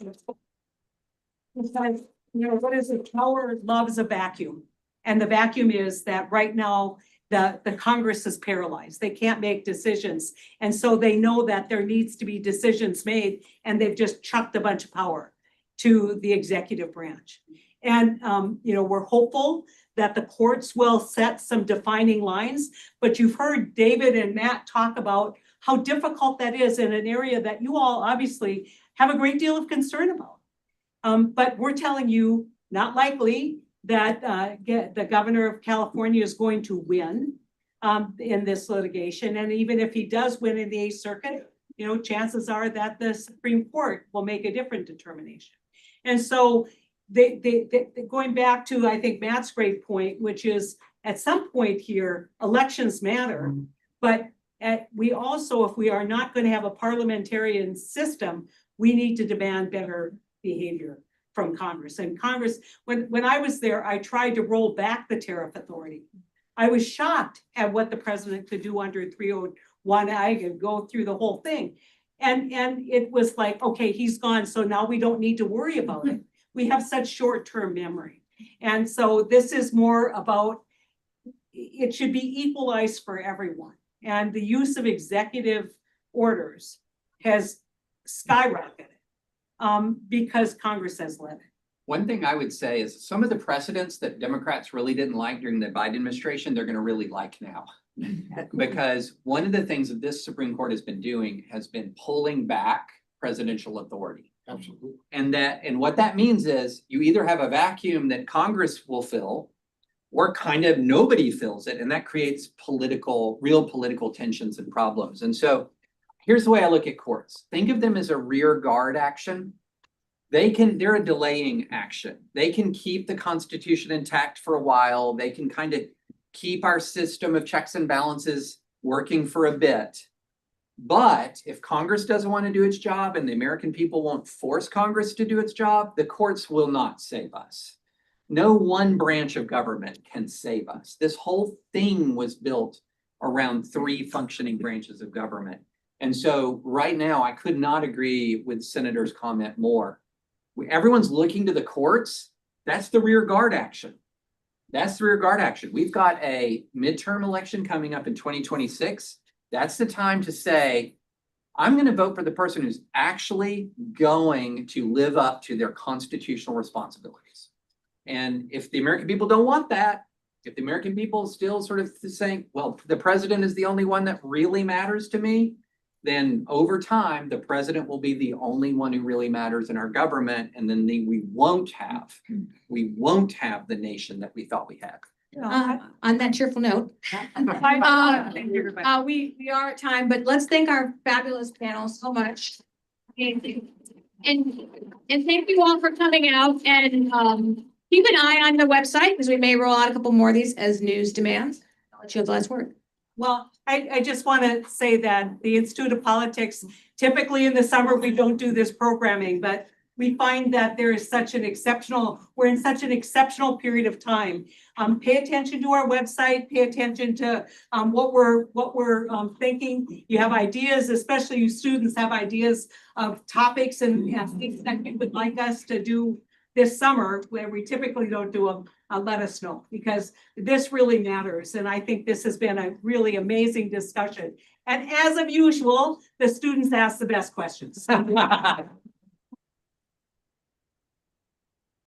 Because, what is it? Power loves a vacuum. And the vacuum is that right now, the Congress is paralyzed. They can't make decisions. And so they know that there needs to be decisions made, and they've just chucked a bunch of power to the executive branch. And, we're hopeful that the courts will set some defining lines, but you've heard David and Matt talk about how difficult that is in an area that you all obviously have a great deal of concern about. But we're telling you, not likely that the governor of California is going to win in this litigation. And even if he does win in the 8th Circuit, chances are that the Supreme Court will make a different determination. And so they going back to, I think, Matt's great point, which is at some point here, elections matter, but we also, if we are not going to have a parliamentarian system, we need to demand better behavior from Congress. And Congress, when I was there, I tried to roll back the tariff authority. I was shocked at what the president could do under 301. I could go through the whole thing. And it was like, okay, he's gone, so now we don't need to worry about it. We have such short-term memory. And so this is more about, it should be equalized for everyone. And the use of executive orders has skyrocketed because Congress has led it. One thing I would say is some of the precedents that Democrats really didn't like during the Biden administration, they're going to really like now. Because one of the things that this Supreme Court has been doing has been pulling back presidential authority. Absolutely. And what that means is you either have a vacuum that Congress will fill, or kind of nobody fills it, and that creates real political tensions and problems. And so here's the way I look at courts. Think of them as a rear guard action. They're a delaying action. They can keep the Constitution intact for a while. They can kind of keep our system of checks and balances working for a bit. But if Congress doesn't want to do its job and the American people won't force Congress to do its job, the courts will not save us. No one branch of government can save us. This whole thing was built around 3 functioning branches of government. And so right now, I could not agree with Senator's comment more. Everyone's looking to the courts. That's the rear guard action. That's the rear guard action. We've got a midterm election coming up in 2026. That's the time to say, I'm going to vote for the person who's actually going to live up to their constitutional responsibilities. And if the American people don't want that, if the American people still sort of saying, well, the president is the only one that really matters to me, then over time, the president will be the only one who really matters in our government. And then we won't have the nation that we thought we had. On that cheerful note, we are at time, but let's thank our fabulous panel so much. And thank you all for coming out, and keep an eye on the website because we may roll out a couple more of these as news demands. I'll let you have the last word. Well, I just want to say that the Institute of Politics, typically in the summer, we don't do this programming, but we find that we're in such an exceptional period of time. Pay attention to our website, pay attention to what we're thinking. You have ideas, especially you students have ideas of topics and things that you would like us to do this summer, where we typically don't do them. Let us know, because this really matters. And I think this has been a really amazing discussion. And as of usual, the students ask the best questions.